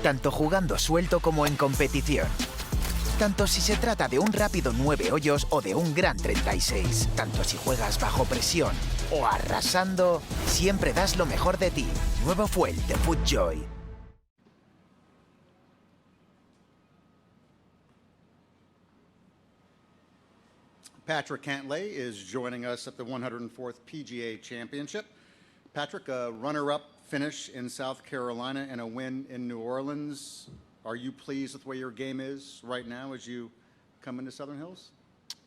tanto jugando suelto como en competición. Tanto si se trata de un rápido 9 hoyos o de un gran 36. Tanto si juegas bajo presión o arrasando, siempre das lo mejor de ti. Nuevo Fuel de FootJoy. Patrick Cantlay is joining us at the 104th PGA Championship. Patrick, a runner-up finish in South Carolina and a win in New Orleans. Are you pleased with where your game is right now as you come into Southern Hills?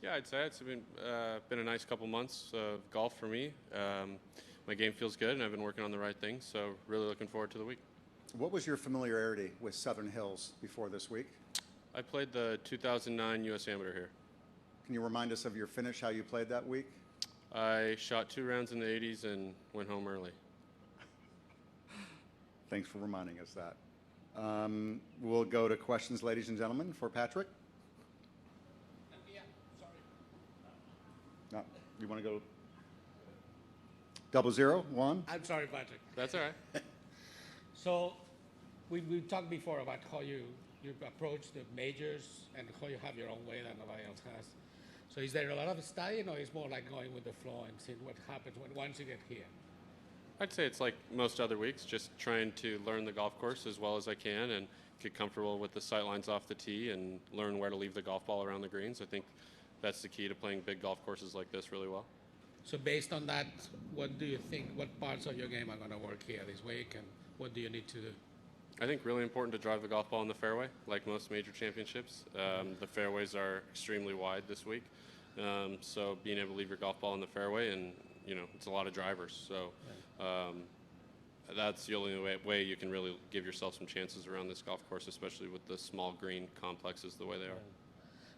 Yeah, I'd say it's been a nice couple months of golf for me. My game feels good, and I've been working on the right things, so really looking forward to the week. What was your familiarity with Southern Hills before this week? I played the 2009 U.S. Amateur here. Can you remind us of your finish, how you played that week? I shot 2 rounds in the 80s and went home early. Thanks for reminding us that. We'll go to questions, ladies and gentlemen, for Patrick. Yeah, sorry. No, you want to go 001? I'm sorry, Patrick. That's all right. So we talked before about how you approach the majors and how you have your own way that nobody else has. So is there a lot of studying, or is more like going with the flow and seeing what happens once you get here? I'd say it's like most other weeks, just trying to learn the golf course as well as I can and get comfortable with the sight lines off the tee and learn where to leave the golf ball around the greens. I think that's the key to playing big golf courses like this really well. So based on that, what do you think, what parts of your game are going to work here this week, and what do you need to do? I think really important to drive the golf ball in the fairway, like most major championships. The fairways are extremely wide this week, so being able to leave your golf ball in the fairway, and it's a lot of drivers. So that's the only way you can really give yourself some chances around this golf course, especially with the small green complexes the way they are.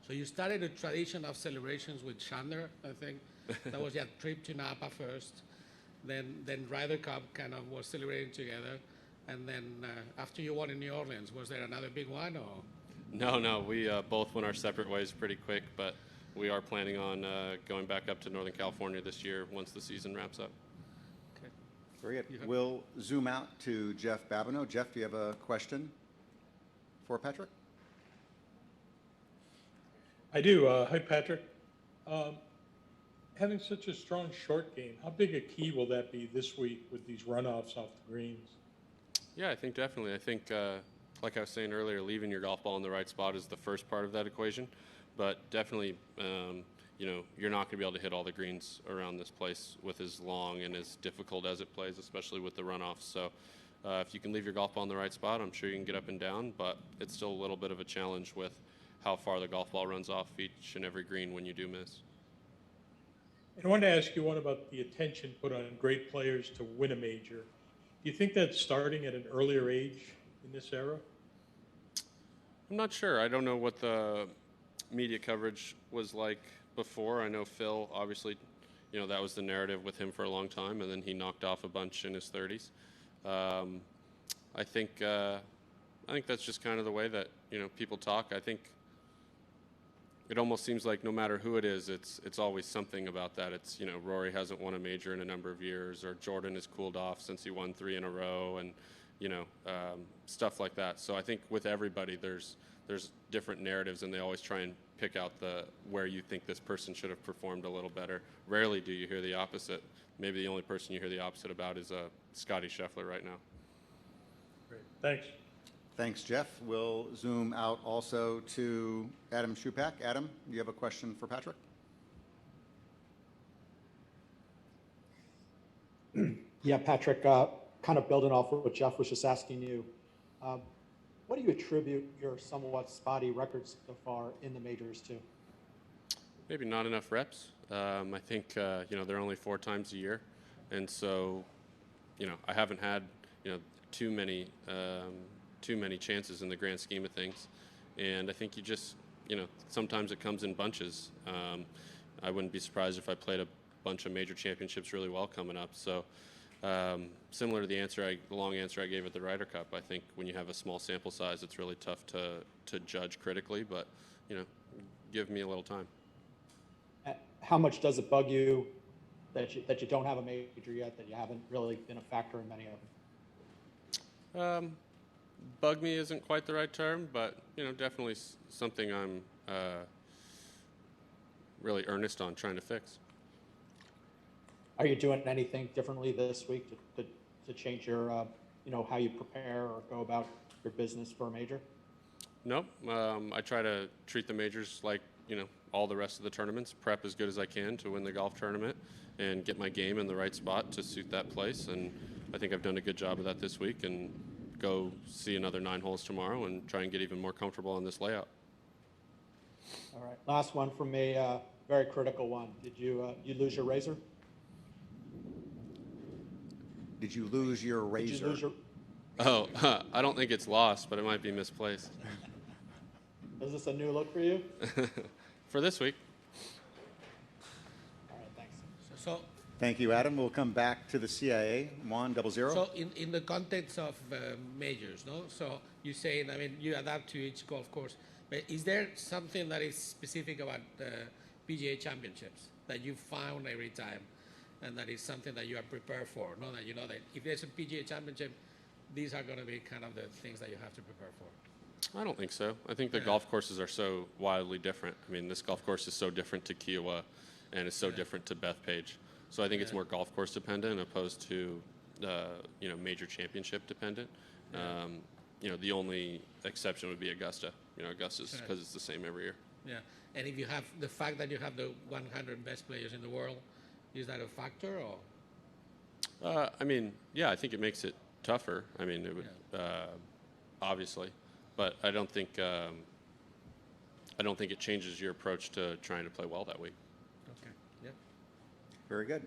So you started a tradition of celebrations with Chandler, I think. That was your trip to Napa first. Then Ryder Cup kind of was celebrating together. And then after you won in New Orleans, was there another big one? Or? No, we both went our separate ways pretty quick, but we are planning on going back up to Northern California this year once the season wraps up. Okay. Very good. We'll zoom out to Jeff Babineau. Jeff, do you have a question for Patrick? I do. Hi, Patrick. Having such a strong short game, how big a key will that be this week with these runoffs off the greens? Yeah, I think definitely. I think, like I was saying earlier, leaving your golf ball in the right spot is the first part of that equation. But definitely, you're not going to be able to hit all the greens around this place with as long and as difficult as it plays, especially with the runoffs. So if you can leave your golf ball in the right spot, I'm sure you can get up and down, but it's still a little bit of a challenge with how far the golf ball runs off each and every green when you do miss. And I wanted to ask you one about the attention put on great players to win a major. Do you think that's starting at an earlier age in this era? I'm not sure. I don't know what the media coverage was like before. I know Phil, obviously, that was the narrative with him for a long time, and then he knocked off a bunch in his 30s. I think that's just kind of the way that people talk. I think it almost seems like no matter who it is, it's always something about that. It's Rory hasn't won a major in a number of years, or Jordan has cooled off since he won 3 in a row, and stuff like that. So I think with everybody, there's different narratives, and they always try and pick out where you think this person should have performed a little better. Rarely do you hear the opposite. Maybe the only person you hear the opposite about is Scotty Scheffler right now. Great. Thanks. Thanks, Jeff. We'll zoom out also to Adam Schupak. Adam, do you have a question for Patrick? Yeah, Patrick, kind of building off of what Jeff was just asking you, what do you attribute your somewhat spotty records so far in the majors to? Maybe not enough reps. I think they're only 4 times a year, and so I haven't had too many chances in the grand scheme of things, and I think you just sometimes it comes in bunches. I wouldn't be surprised if I played a bunch of major championships really well coming up. So similar to the long answer I gave at the Ryder Cup, I think when you have a small sample size, it's really tough to judge critically, but give me a little time. How much does it bug you that you don't have a major yet, that you haven't really been a factor in many of them? Bug me isn't quite the right term, but definitely something I'm really earnest on trying to fix. Are you doing anything differently this week to change your, how you prepare or go about your business for a major? Nope. I try to treat the majors like, all the rest of the tournaments, prep as good as I can to win the golf tournament and get my game in the right spot to suit that place. And I think I've done a good job of that this week, and go see another 9 holes tomorrow and try and get even more comfortable on this layout. All right, last one from me, very critical one. Did you lose your razor? Did you lose your razor? Did you lose your... Oh, I don't think it's lost, but it might be misplaced. Is this a new look for you? For this week. All right, thanks. So, Thank you, Adam. We'll come back to the CIA. Juan, 00. so in the context of majors, no? So you saying, I mean, you adapt to each golf course, but is there something that is specific about PGA Championships that you found every time, and that is something that you are prepared for? No, that you know that if there's a PGA Championship, these are going to be kind of the things that you have to prepare for. I don't think so. I think the golf courses are so wildly different. I mean, this golf course is so different to Kiowa, and it's so different to Bethpage. So I think it's more golf course dependent opposed to, major championship dependent. The only exception would be Augusta. Augusta's because it's the same every year. Yeah, and if you have the fact that you have the 100 best players in the world, is that a factor or? I think it makes it tougher. I mean, it would obviously. But I don't think it changes your approach to trying to play well that week. Okay. Yep. Very good.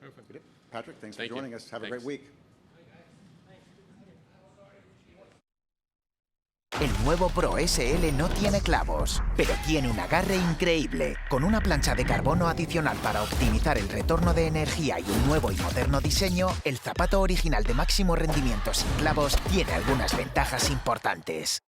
Perfect. Patrick, thanks Thank for joining you. us. Have a Thanks. great week. El nuevo Pro SL no tiene clavos, pero tiene un agarre increíble. Con una plancha de carbono adicional para optimizar el retorno de energía y un nuevo y moderno diseño, el zapato original de máximo rendimiento sin clavos tiene algunas ventajas importantes.